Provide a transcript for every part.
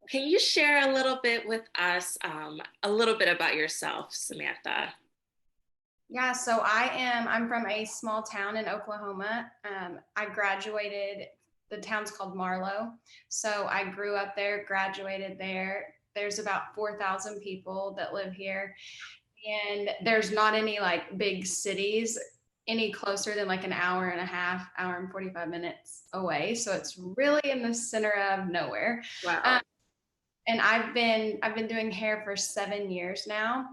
Can you share a little bit with us, a little bit about yourself, Samantha? Yeah, I'm from a small town in Oklahoma. I graduated, the town's called Marlow. So I grew up there, graduated there. There's about 4,000 people that live here. And there's not any like big cities any closer than like an hour and a half, hour and 45 minutes away. So it's really in the center of nowhere. Um, Wow. and I've been doing hair for 7 years now.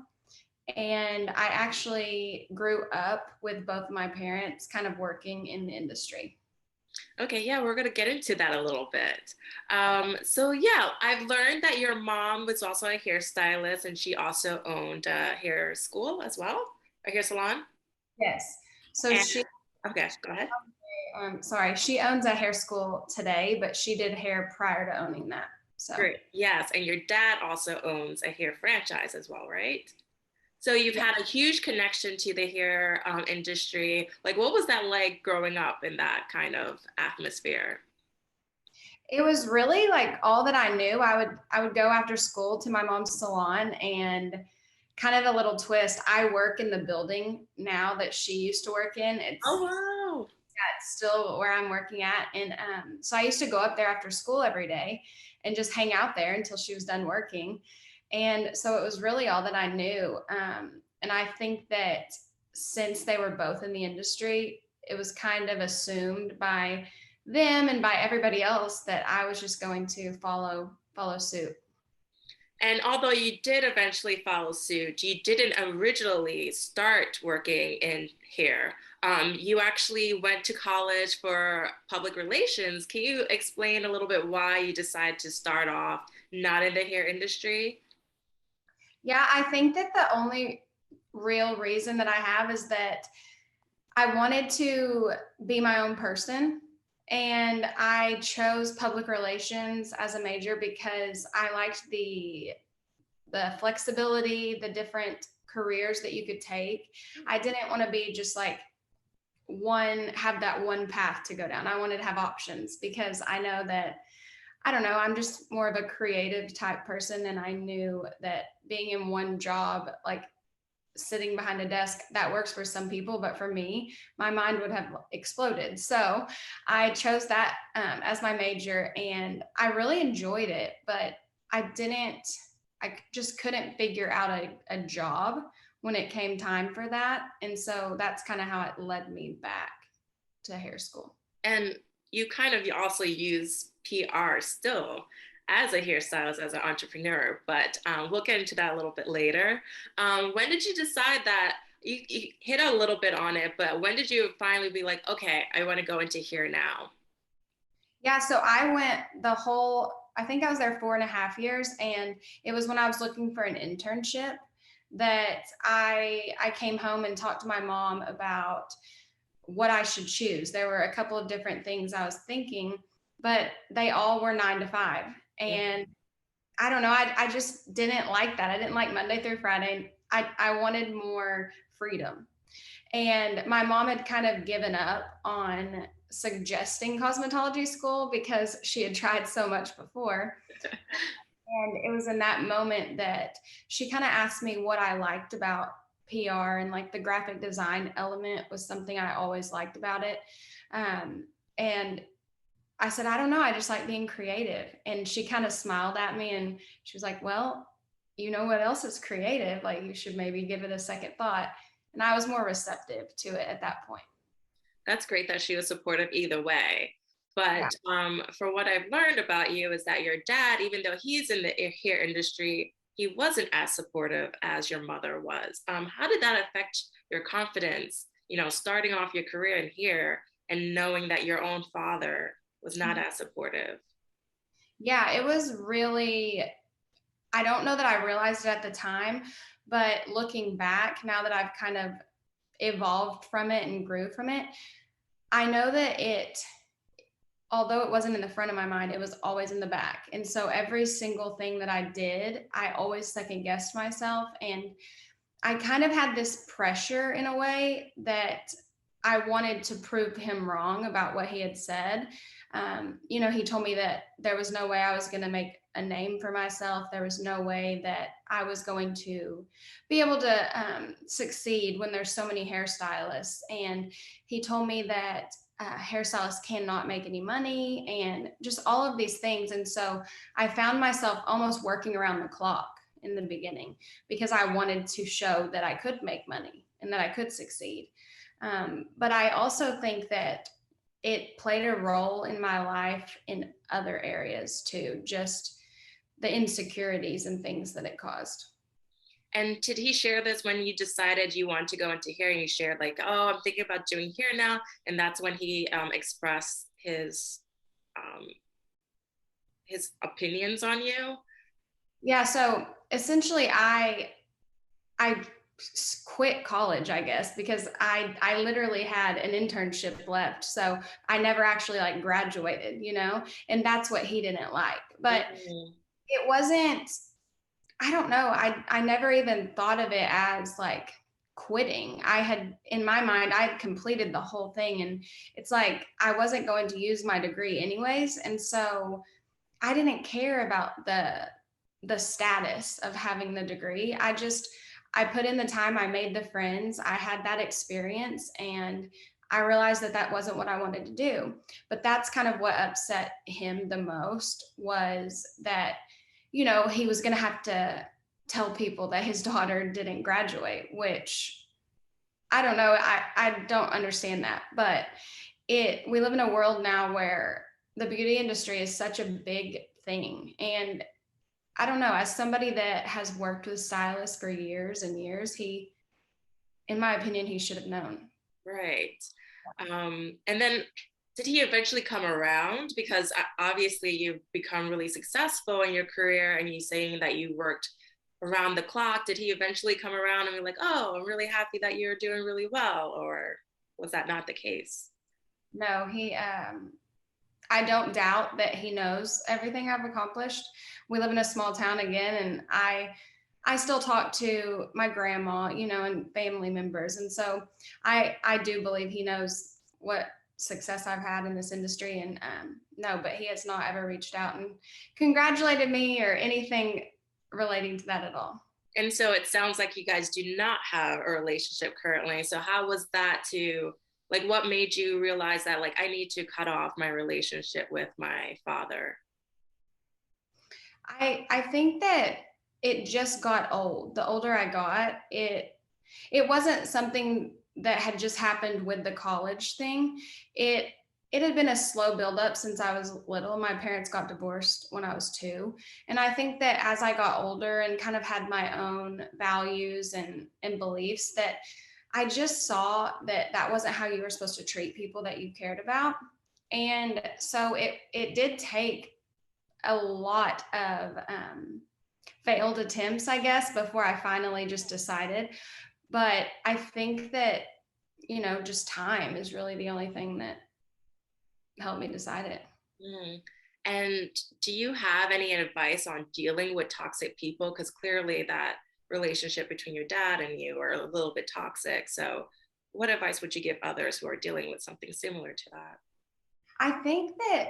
And I actually grew up with both of my parents kind of working in the industry. Okay, yeah, we're gonna get into that a little bit. So yeah, I've learned that your mom was also a hairstylist and she also owned a hair school as well, a hair salon. Yes. So And she, okay, go ahead. sorry, she owns a hair school today, but she did hair prior to owning that. So, Great. Yes, and your dad also owns a hair franchise as well, right? So you've yeah, had a huge connection to the hair industry. Like, what was that like growing up in that kind of atmosphere? it was really like all that I knew. I would go after school to my mom's salon and kind of a little twist. I work in the building now that she used to work in. Oh, wow. It's still where I'm working at. And so I used to go up there after school every day and just hang out there until she was done working. And so it was really all that I knew. And I think that since they were both in the industry, it was kind of assumed by them and by everybody else that I was just going to follow suit. And although you did eventually follow suit, you didn't originally start working in hair. You actually went to college for public relations. Can you explain a little bit why you decided to start off not in the hair industry? Yeah, I think that the only real reason that I have is that I wanted to be my own person. And I chose public relations as a major because I liked the flexibility, the different careers that you could take. I didn't want to be just like have that one path to go down. I wanted to have options because I know that I don't know, I'm just more of a creative type person and I knew that being in one job like sitting behind a desk that works for some people, but for me my mind would have exploded. So I chose that as my major and I really enjoyed it, but I just couldn't figure out a job when it came time for that, and so that's kind of how it led me back to hair school. And you kind of also use PR still as a hairstylist, as an entrepreneur, but we'll get into that a little bit later. When did you decide that you hit a little bit on it, but when did you finally be like, okay, I want to go into hair now? Yeah, so I think I was there 4.5 years. And it was when I was looking for an internship that I came home and talked to my mom about what I should choose. There were a couple of different things I was thinking, but they all were 9 to 5. And I don't know, I just didn't like that. I didn't like Monday through Friday. I wanted more freedom. And my mom had kind of given up on suggesting cosmetology school because she had tried so much before. And it was in that moment that she kind of asked me what I liked about PR, and like the graphic design element was something I always liked about it. And I said, I don't know. I just like being creative. And she kind of smiled at me and she was like, well, you know what else is creative? Like you should maybe give it a second thought. And I was more receptive to it at that point. That's great that she was supportive either way. Yeah. But for what I've learned about you is that your dad, even though he's in the hair industry, he wasn't as supportive as your mother was. How did that affect your confidence, starting off your career in hair and knowing that your own father was not as supportive? Yeah, it was really, I don't know that I realized it at the time, but looking back, now that I've kind of evolved from it and grew from it, I know that although it wasn't in the front of my mind, it was always in the back. And so every single thing that I did, I always second guessed myself. And I kind of had this pressure in a way that I wanted to prove him wrong about what he had said. He told me that there was no way I was going to make a name for myself. There was no way that I was going to be able to succeed when there's so many hairstylists. And he told me that hairstylists cannot make any money and just all of these things. And so I found myself almost working around the clock in the beginning because I wanted to show that I could make money and that I could succeed. But I also think that it played a role in my life in other areas too, just the insecurities and things that it caused. And did he share this when you decided you want to go into hair and you shared like, oh, I'm thinking about doing hair now? And that's when he expressed um, his opinions on you? Yeah, so essentially I quit college, I guess, because I literally had an internship left. So I never actually like graduated, you know, and that's what he didn't like. But Mm-hmm. it wasn't, I don't know. I never even thought of it as like quitting. I had in my mind, I had completed the whole thing, and it's like I wasn't going to use my degree anyways. And so I didn't care about the status of having the degree. I put in the time, I made the friends, I had that experience, and I realized that that wasn't what I wanted to do. But that's kind of what upset him the most, was that, you know, he was going to have to tell people that his daughter didn't graduate, which I don't know. I don't understand that. But we live in a world now where the beauty industry is such a big thing. And I don't know, as somebody that has worked with stylists for years and years, in my opinion, he should have known. Right. And then did he eventually come around? Because obviously you've become really successful in your career and you saying that you worked around the clock. Did he eventually come around and be like, oh, I'm really happy that you're doing really well? Or was that not the case? No, I don't doubt that he knows everything I've accomplished. We live in a small town again, and I still talk to my grandma, you know, and family members. And so I do believe he knows what success I've had in this industry. And no, but he has not ever reached out and congratulated me or anything relating to that at all. And so it sounds like you guys do not have a relationship currently. So how was that to like what made you realize that like I need to cut off my relationship with my father? I think that it just got old. The older I got, it wasn't something that had just happened with the college thing. It it had been a slow buildup since I was little. My parents got divorced when I was 2. And I think that as I got older and kind of had my own values and beliefs, that I just saw that that wasn't how you were supposed to treat people that you cared about. And so it did take a lot of failed attempts, I guess, before I finally just decided. But I think that, you know, just time is really the only thing that helped me decide it. Mm. And do you have any advice on dealing with toxic people? Because clearly that relationship between your dad and you are a little bit toxic. So, what advice would you give others who are dealing with something similar to that? I think that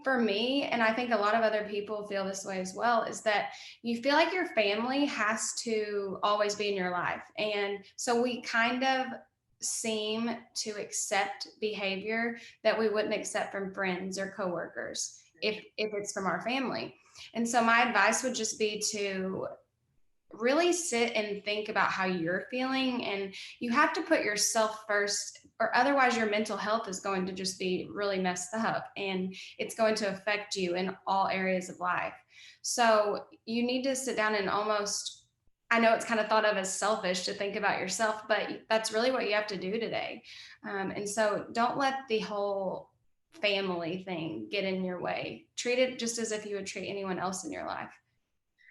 for me, and I think a lot of other people feel this way as well, is that you feel like your family has to always be in your life. And so we kind of seem to accept behavior that we wouldn't accept from friends or coworkers if it's from our family. And so my advice would just be to really sit and think about how you're feeling, and you have to put yourself first, or otherwise your mental health is going to just be really messed up and it's going to affect you in all areas of life. So you need to sit down and almost, I know it's kind of thought of as selfish to think about yourself, but that's really what you have to do today. And so don't let the whole family thing get in your way. Treat it just as if you would treat anyone else in your life.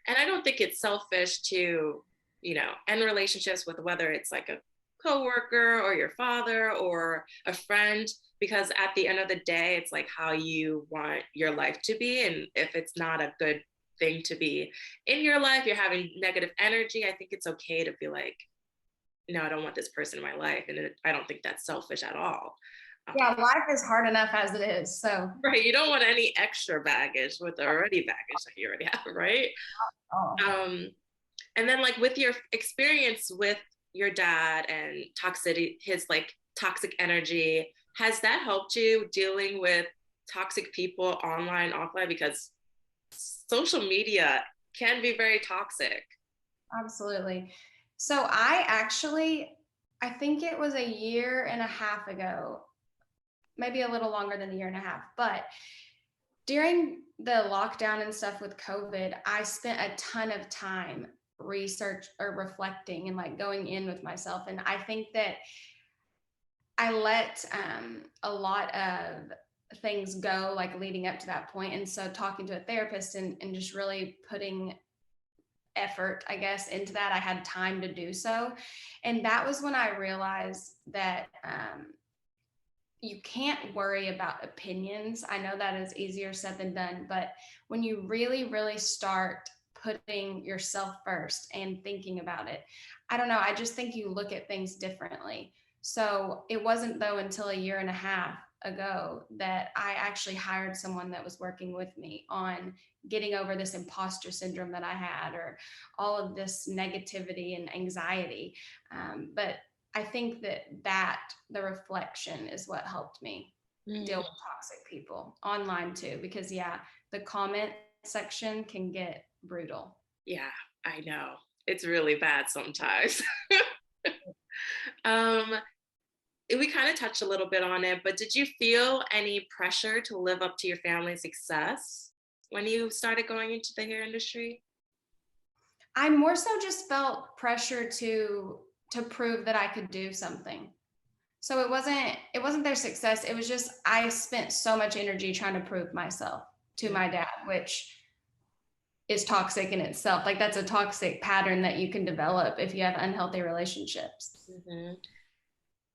And I don't think it's selfish to, end relationships with whether it's like a coworker or your father or a friend, because at the end of the day, it's like how you want your life to be. And if it's not a good thing to be in your life, you're having negative energy, I think it's okay to be like, no, I don't want this person in my life. And I don't think that's selfish at all. Yeah, life is hard enough as it is. So, Right. You don't want any extra baggage with the already baggage that you already have, right? oh, Um, and then like with your experience with your dad and toxicity, his like toxic energy, has that helped you dealing with toxic people online, offline? Because social media can be very toxic. absolutely. So I actually, I think it was a year and a half ago, maybe a little longer than a year and a half, but during the lockdown and stuff with COVID, I spent a ton of time research or reflecting and like going in with myself. And I think that I let a lot of things go like leading up to that point. And so talking to a therapist and just really putting effort, I guess, into that, I had time to do so. And that was when I realized that you can't worry about opinions. I know that is easier said than done, but when you really, really start putting yourself first and thinking about it, I don't know, I just think you look at things differently. So it wasn't though until a year and a half ago that I actually hired someone that was working with me on getting over this imposter syndrome that I had, or all of this negativity and anxiety. But I think that the reflection is what helped me deal Mm, with toxic people online too, because yeah, the comment section can get brutal. yeah, I know. It's really bad sometimes. um, we kind of touched a little bit on it, but did you feel any pressure to live up to your family's success when you started going into the hair industry? I more so just felt pressure to prove that I could do something. So it wasn't their success. It was just I spent so much energy trying to prove myself to my dad, which is toxic in itself. Like that's a toxic pattern that you can develop if you have unhealthy relationships. Mm-hmm.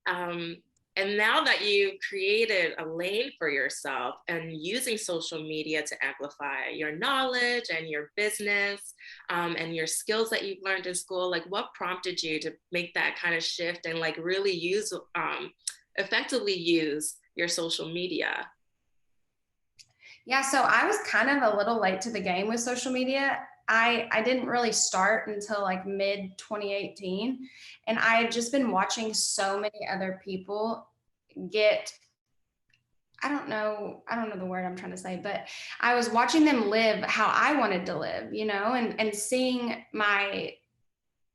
Um, and now that you created a lane for yourself and using social media to amplify your knowledge and your business and your skills that you've learned in school, like what prompted you to make that kind of shift and like really use, effectively use your social media? Yeah, so I was kind of a little late to the game with social media. I didn't really start until like mid 2018, and I had just been watching so many other people get, I don't know the word I'm trying to say, but I was watching them live how I wanted to live, and seeing my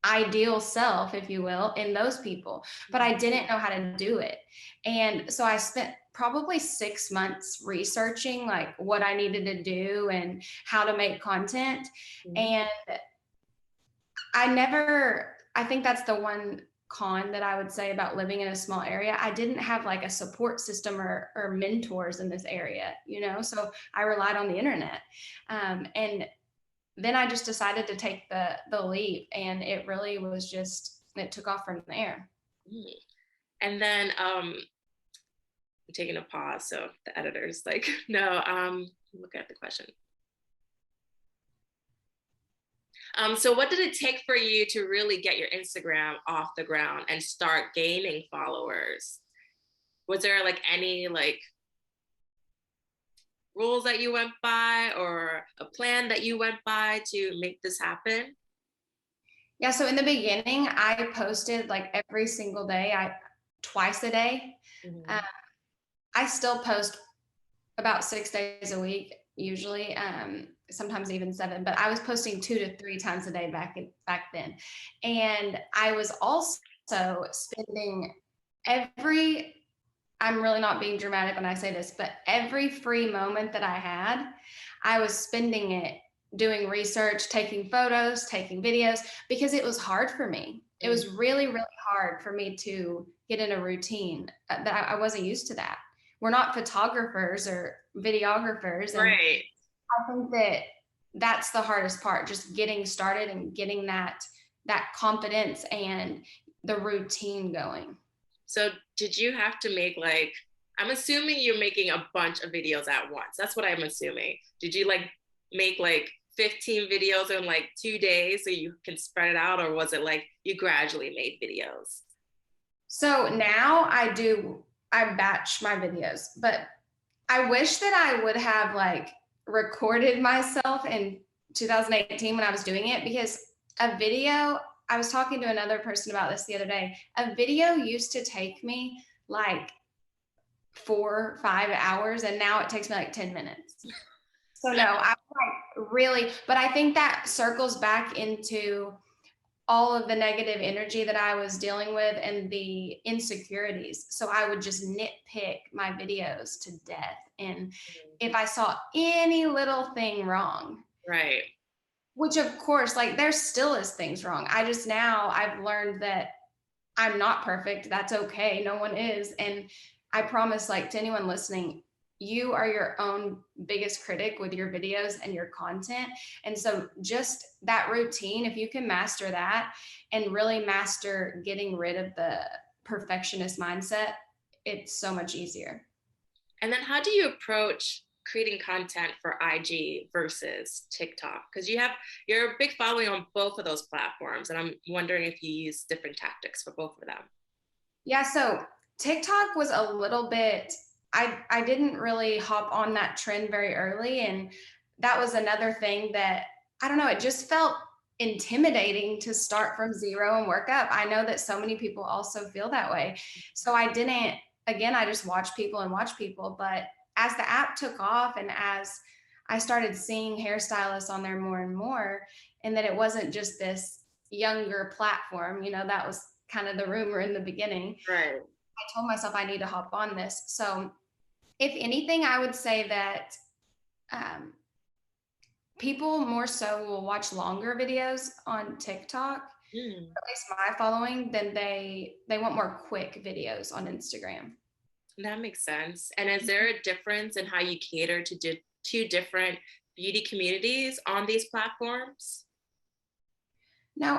ideal self, if you will, in those people, but I didn't know how to do it. And so I spent probably 6 months researching like what I needed to do and how to make content. Mm-hmm. And I think that's the one con that I would say about living in a small area. I didn't have like a support system or mentors in this area, so I relied on the internet. And then I just decided to take the leap, and it really was just it took off from there. And then I'm taking a pause so the editor's like, no, look at the question. So what did it take for you to really get your Instagram off the ground and start gaining followers? Was there like any like rules that you went by or a plan that you went by to make this happen? Yeah, so in the beginning, I posted like every single day, I twice a day. Mm-hmm. Um, I still post about 6 days a week, usually, sometimes even 7. But I was posting 2 to 3 times a day back then, and I was also spending every. I'm really not being dramatic when I say this, but every free moment that I had, I was spending it doing research, taking photos, taking videos, because it was hard for me. It was really, really hard for me to get in a routine that I wasn't used to that. We're not photographers or videographers. And Right. I think that that's the hardest part, just getting started and getting that confidence and the routine going. So did you have to make like, I'm assuming you're making a bunch of videos at once. That's what I'm assuming. Did you like make like 15 videos in like 2 days so you can spread it out, or was it like you gradually made videos? So now I do I batch my videos, but I wish that I would have like recorded myself in 2018 when I was doing it, because a video, I was talking to another person about this the other day. A video used to take me like 4 or 5 hours, and now it takes me like 10 minutes. So no, I like really, but I think that circles back into all of the negative energy that I was dealing with and the insecurities. So I would just nitpick my videos to death. And if I saw any little thing wrong, Right. which of course, like there still is things wrong. I just now I've learned that I'm not perfect. That's okay. No one is. And I promise, like to anyone listening, you are your own biggest critic with your videos and your content. And so, just that routine, if you can master that and really master getting rid of the perfectionist mindset, it's so much easier. And then how do you approach creating content for IG versus TikTok? Because you're a big following on both of those platforms, and I'm wondering if you use different tactics for both of them. Yeah, so TikTok was a little bit, I didn't really hop on that trend very early, and that was another thing that I don't know, it just felt intimidating to start from zero and work up. I know that so many people also feel that way. So I didn't, again, I just watch people and watch people, but as the app took off and as I started seeing hairstylists on there more and more, and that it wasn't just this younger platform, that was kind of the rumor in the beginning. Right. I told myself I need to hop on this. So, if anything, I would say that um, people more so will watch longer videos on TikTok, Mm. at least my following, than they want more quick videos on Instagram. That makes sense. And is there a difference in how you cater to two different beauty communities on these platforms? No,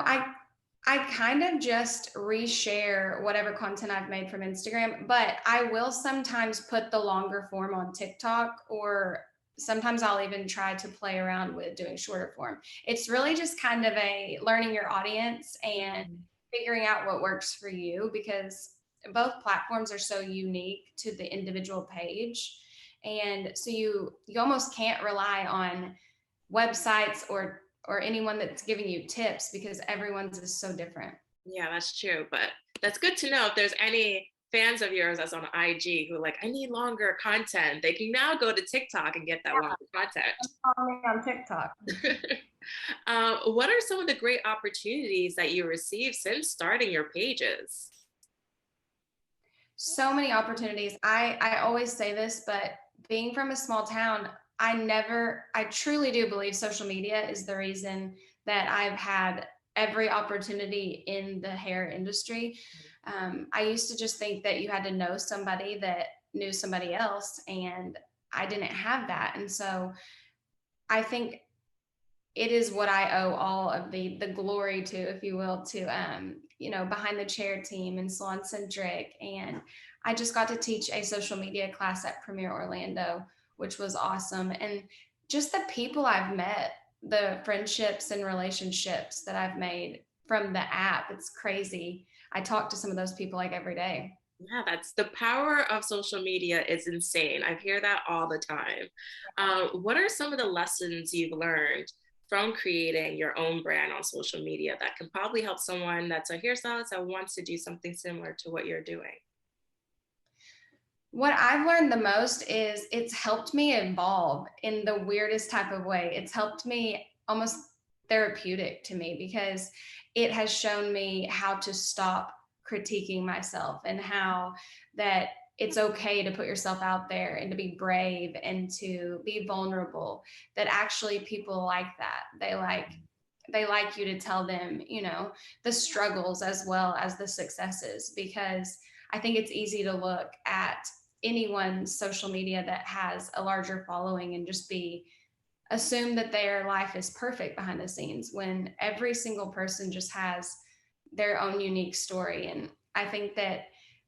I kind of just reshare whatever content I've made from Instagram, but I will sometimes put the longer form on TikTok, or sometimes I'll even try to play around with doing shorter form. It's really just kind of a learning your audience and figuring out what works for you, because both platforms are so unique to the individual page. And so you almost can't rely on websites or anyone that's giving you tips, because everyone's is so different. Yeah, that's true. But that's good to know if there's any fans of yours that's on IG who are like, I need longer content. They can now go to TikTok and get that longer content. Follow me on TikTok. What are some of the great opportunities that you received since starting your pages? So many opportunities. I always say this, but being from a small town, I truly do believe social media is the reason that I've had every opportunity in the hair industry. I used to just think that you had to know somebody that knew somebody else, and I didn't have that. And so I think it is what I owe all of the glory to, if you will, to behind the chair team and Salon Centric. And I just got to teach a social media class at Premier Orlando, which was awesome. And just the people I've met, the friendships and relationships that I've made from the app, it's crazy. I talk to some of those people like every day. Yeah, that's the power of social media is insane. I hear that all the time. What are some of the lessons you've learned from creating your own brand on social media that can probably help someone that's a hairstylist that wants to do something similar to what you're doing? What I've learned the most is it's helped me evolve in the weirdest type of way. It's helped me almost therapeutic to me, because it has shown me how to stop critiquing myself, and how that it's okay to put yourself out there and to be brave and to be vulnerable. That actually people like that. They like you to tell them, the struggles as well as the successes, because I think it's easy to look at anyone's social media that has a larger following and just assume that their life is perfect behind the scenes, when every single person just has their own unique story. And I think that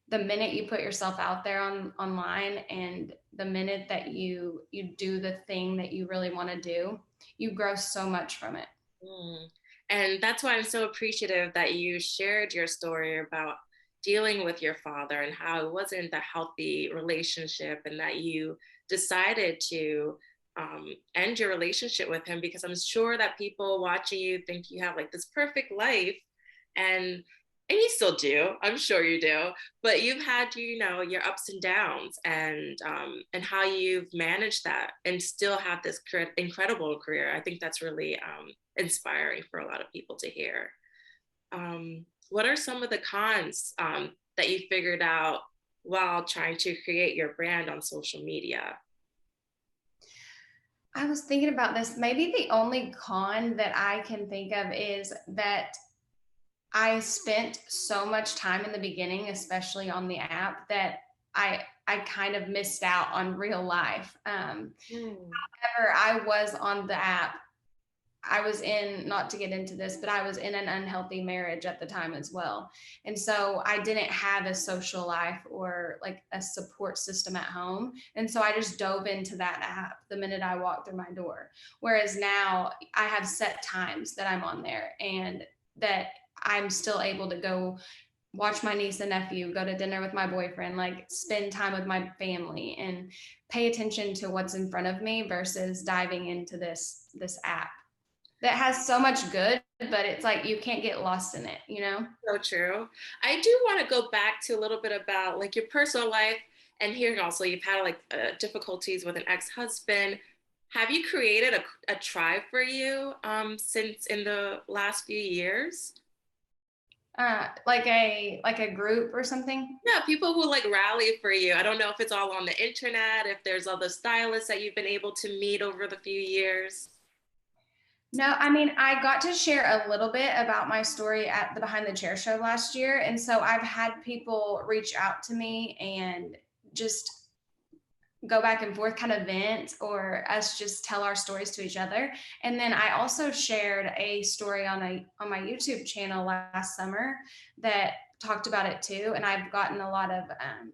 the minute you put yourself out there online, and the minute that you do the thing that you really want to do, you grow so much from it. Mm. And that's why I'm so appreciative that you shared your story about dealing with your father and how it wasn't a healthy relationship, and that you decided to end your relationship with him, because I'm sure that people watching you think you have like this perfect life, and you still do. I'm sure you do, but you've had, you know, your ups and downs, and how you've managed that and still have this incredible career. I think that's really inspiring for a lot of people to hear. What are some of the cons that you figured out while trying to create your brand on social media? I was thinking about this. Maybe the only con that I can think of is that I spent so much time in the beginning, especially on the app, that I kind of missed out on real life. Hmm. Whenever I was on the app, I was in, not to get into this, but I was in an unhealthy marriage at the time as well. And so I didn't have a social life or like a support system at home. And so I just dove into that app the minute I walked through my door. Whereas now I have set times that I'm on there, and that I'm still able to go watch my niece and nephew, go to dinner with my boyfriend, like spend time with my family and pay attention to what's in front of me versus diving into this app that has so much good, but it's like you can't get lost in it, you know? So true. I do want to go back to a little bit about like your personal life, and hearing also you've had like difficulties with an ex-husband. Have you created a tribe for you since in the last few years? Like a group or something. Yeah, people who like rally for you. I don't know if it's all on the internet, if there's other stylists that you've been able to meet over the few years. No, I mean, I got to share a little bit about my story at the Behind the Chair show last year. And so I've had people reach out to me and just go back and forth, kind of vent, or us just tell our stories to each other. And then I also shared a story on my YouTube channel last summer that talked about it too, and I've gotten a lot of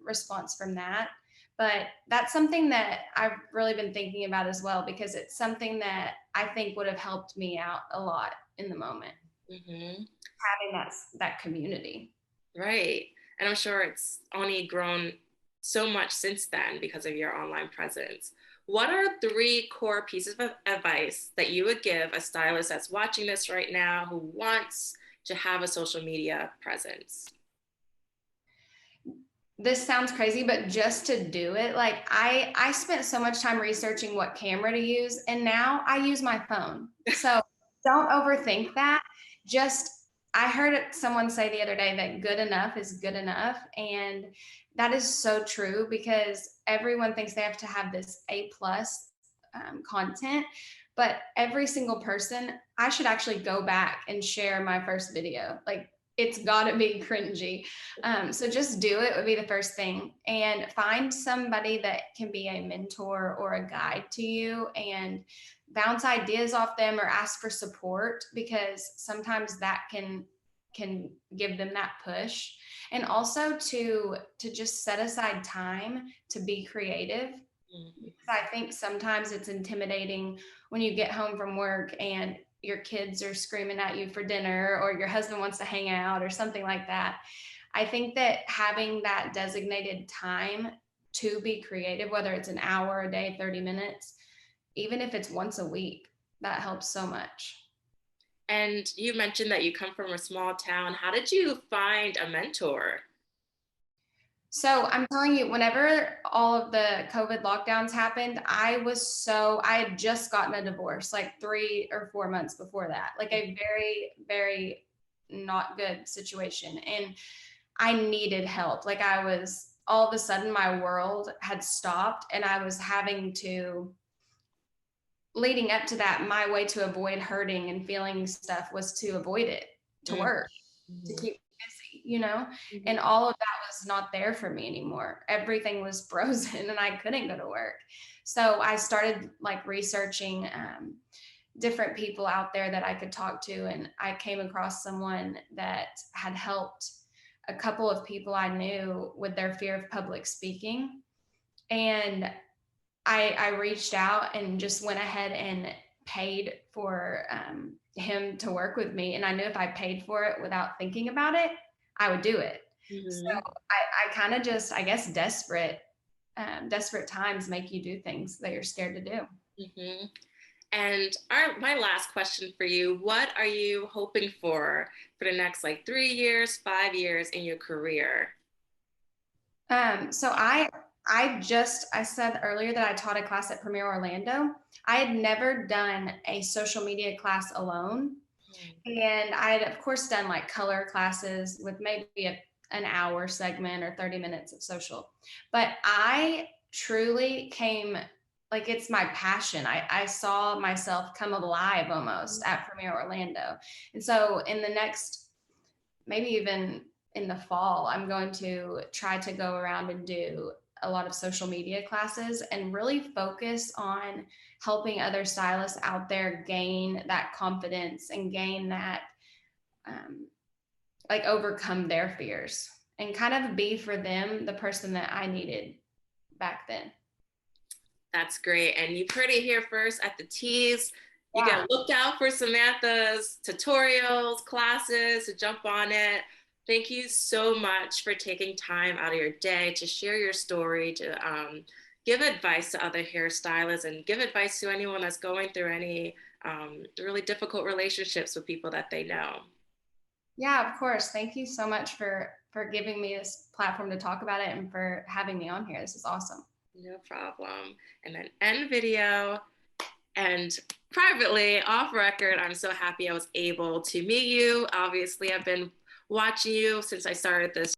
response from that. But that's something that I've really been thinking about as well, because it's something that I think would have helped me out a lot in the moment, Hmm. having that community. Right. And I'm sure it's only grown so much since then because of your online presence. What are three core pieces of advice that you would give a stylist that's watching this right now who wants to have a social media presence? This sounds crazy, but just to do it, like I spent so much time researching what camera to use, and now I use my phone. So don't overthink that. Just, I heard someone say the other day that good enough is good enough, and that is so true, because everyone thinks they have to have this A+ content, but every single person, I should actually go back and share my first video. Like, it's got to be cringy. So just do it would be the first thing, and find somebody that can be a mentor or a guide to you, and bounce ideas off them or ask for support, because sometimes that can give them that push. And also to just set aside time to be creative, Mhm. because I think sometimes it's intimidating when you get home from work and your kids are screaming at you for dinner, or your husband wants to hang out or something like that. I think that having that designated time to be creative, whether it's an hour a day, 30 minutes, even if it's once a week, that helps so much. And you mentioned that you come from a small town. How did you find a mentor? So I'm telling you, whenever all of the COVID lockdowns happened, I had just gotten a divorce like 3 or 4 months before that, like a very, very not good situation. And I needed help. Like, I was, all of a sudden, my world had stopped, and I was having to, leading up to that, my way to avoid hurting and feeling stuff was to avoid it, to work, to Mhm. keep busy, you know? Mhm. And all of that was not there for me anymore. Everything was frozen and I couldn't go to work. So I started like researching different people out there that I could talk to. And I came across someone that had helped a couple of people I knew with their fear of public speaking. And I reached out and just went ahead and paid for him to work with me. And I knew if I paid for it without thinking about it, I would do it. So Mm-hmm. I kind of just, I guess, desperate times make you do things that you're scared to do. Mm-hmm. And my last question for you, what are you hoping for the next like 3 years, 5 years in your career? So I said earlier that I taught a class at Premier Orlando. I had never done a social media class alone. And I had, of course, done like color classes with maybe an hour segment or 30 minutes of social. But I truly came, like, it's my passion. I saw myself come alive almost at Premier Orlando. And so in the next, maybe even in the fall, I'm going to try to go around and do a lot of social media classes and really focus on helping other stylists out there gain that confidence and gain that, um, like, overcome their fears and kind of be for them the person that I needed back then. That's great. And you've heard it here first at the Tease. You Yeah. got to look out for Samantha's tutorials, classes, to jump on it. Thank you so much for taking time out of your day to share your story, to give advice to other hairstylists and give advice to anyone that's going through any really difficult relationships with people that they know. Yeah, of course. Thank you so much for giving me this platform to talk about it and for having me on here. This is awesome. No problem. And then end video. And privately, off record, I'm so happy I was able to meet you. Obviously, I've been watching you since I started this